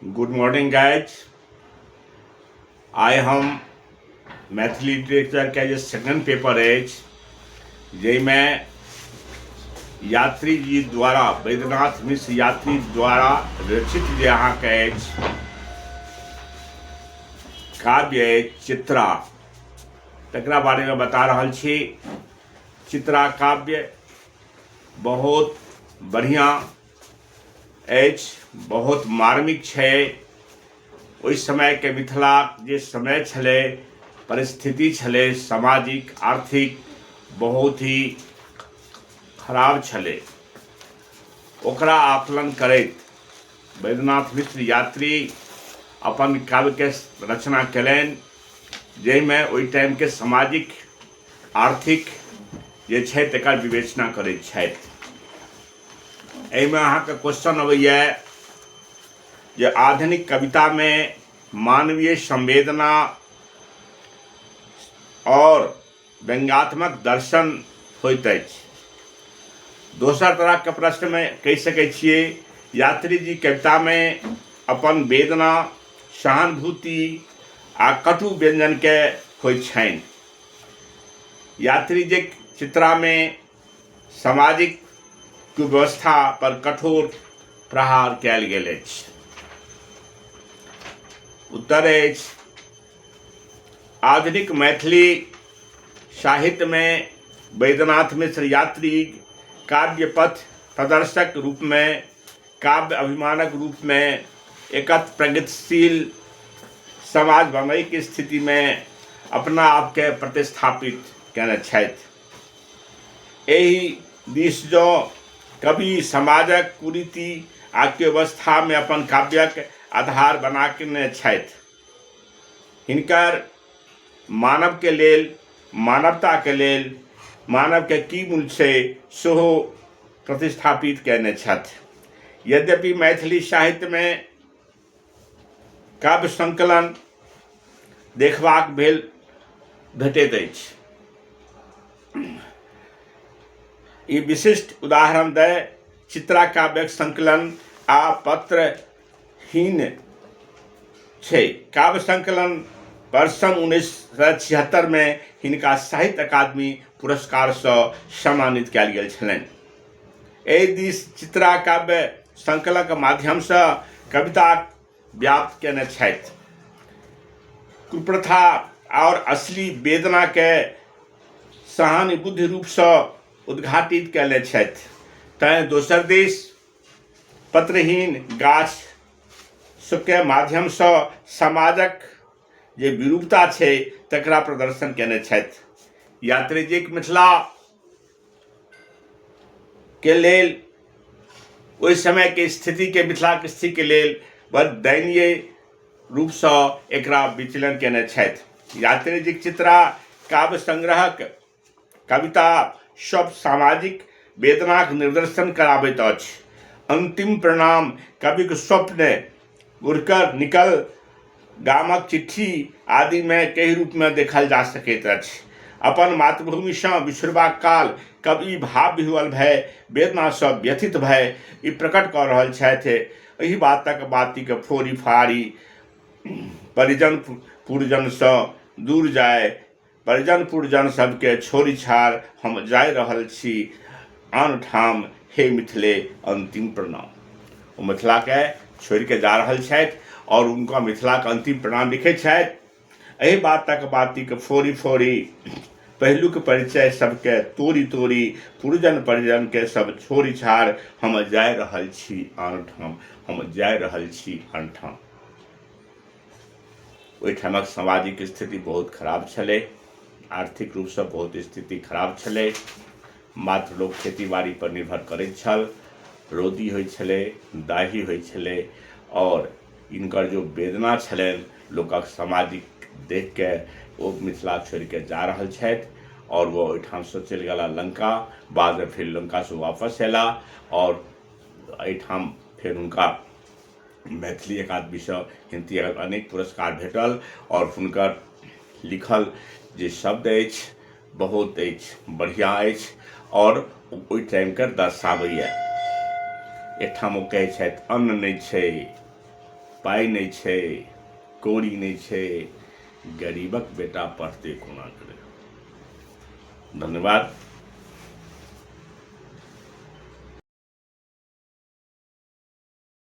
Good morning guys. आइ हम Maithili literature के जे second paper अछि जाहिमे यात्री जी द्वारा वैद्यनाथ मिश्र यात्री द्वारा रचित जे अहाँके अछि काव्य अछि चित्रा, तकरा बारेमे बता रहल छी। चित्रा काव्य बहुत बढ़िआँ अछि, बहुत मार्मिक छै। ओहि समयके मिथिलाक जे समय छलै, परिस्थिति छलै, सामाजिक आर्थिक बहुत ही खराब छलै। ओकरा आकलन करैत वैद्यनाथ मिश्र यात्री अपन काव्यके रचना कयलनि, जाहिमे ओहि टाइमके सामाजिक आर्थिक जे छै तकर विवेचना करैत छथि। एहिमे अहाँके क्वेश्चन अबैए जे आधुनिक कवितामे मानवीय संवेदना और व्यंग्यात्मक दर्शन होइत अछि। दोसर तरहके प्रश्नमे कहि सकै छियै यात्री जी कवितामे अपन वेदना, सहानुभूति आ कटु व्यंजनके होइत छनि। यात्री जी चित्रामे सामाजिक कुव्यवस्था पर कठोर प्रहार कयल गेल अछि। उत्तर अछि आधुनिक मैथिली साहित्यमे वैद्यनाथ मिश्र यात्री काव्य पथ प्रदर्शक रूपमे, काव्य अभिमानक रूपमे एक प्रगतिशील समाज बनैके स्थितिमे अपना आपके प्रतिस्थापित कयने छथि। एहि दिस जँ कवि समाजक कुरीति आ कुव्यवस्थामे अपन काव्यक आधार बना केने छथि, हिनकर मानवके लेल, मानवताके लेल मानवके की मूल्य छै सेहो प्रतिस्थापित कयने छथि। यद्यपि मैथिली साहित्यमे काव्य संकलन देखबाक भेटैत अछि। ई विशिष्ट उदाहरण दए चित्रा काव्यक संकलन आ पत्रहीन छै। काव्य संकलन वर्ष 1976 में हिनका साहित्य अकादमी पुरस्कारसँ सम्मानित कयल गेल छलनि। एहि दिस चित्रा काव्य संकलनक माध्यमसँ कविता व्याप्त कयने छथि, कुप्रथा और असली वेदनाके सहानुभूति रूपसँ उद्घाटित कयने छथि। तैँ दोसर दिस पत्रहीन गाछ सबके माध्यमसँ समाजक जे विरूपता छै तकरा प्रदर्शन कयने छथि। यात्री जीक मिथिला के लेल ओहि समयके स्थितिके, मिथिलाके स्थितिके लेल बड़ दयनीय रूपसँ एकरा विचलन कयने छथि। यात्री जीक चित्रा काव्य संग्रहक कविता सब सामाजिक वेदनाक निदर्शन कराबैत अछि। अंतिम परिणाम कविक स्वप्न, उड़कर निकल, गामक चिट्ठी आदिमे कई रूपमे देखल जा सकैत अछि। अपन मातृभूमिसँ बिछड़बाक काल कवि भाव विह्वल भय, वेदनासँ व्यथित भय ई प्रकट कऽ रहल छथि। एहि बातिक फोड़ी फाड़ी परिजन पुरजनसँ दूर जाय, परिजन पुरजन सबके छोड़ि छाड़ हम जाय रहल छी आन ठाम, हे मिथिले अंतिम प्रणाम। ओ मिथिलाके छोड़िके जा रहल छथि और उनका मिथिलाके अंतिम प्रणाम लिखैत छथि। एहि बातिक फोड़ी फोड़ी पहिलुक परिचय सबके तोड़ी तोड़ी, पुरजन परिजन के सब छोड़ि छाड़ हम जाय रहल छी आन ठाम, हम जाय रहल छी आन ठाम। ओहिठामक सामाजिक स्थिति बहुत खराब छलै, आर्थिक रूपसँ बहुत स्थिति खराब छलै। मात्र लोक खेती बाड़ी पर निर्भर करैत छल, रौदी होइ छलै, दाही होइ छलै और इनकर जो वेदना छलनि लोकक सामाजिक देख के ओ मिथिला छोड़िके जा रहल छथि और वो ओहिठामसँ चलि गेला लंका। बादमे फिर लंकासँ वापस अयला और एहिठाम फेर हुनका मैथिली अकादमीसँ हिंदी अनेक पुरस्कार भेटल और हुनकर लिखल जे शब्द अछि बहुत अछि, बढ़िआँ अछि और ओहि टाइमके दर्शाबैए। एहिठाम ओ कहै छथि अन्न नहि छै पाई नहीं छै, कौड़ी नहीं छै, गरीबक बेटा पढ़ते कोना करे। धन्यवाद।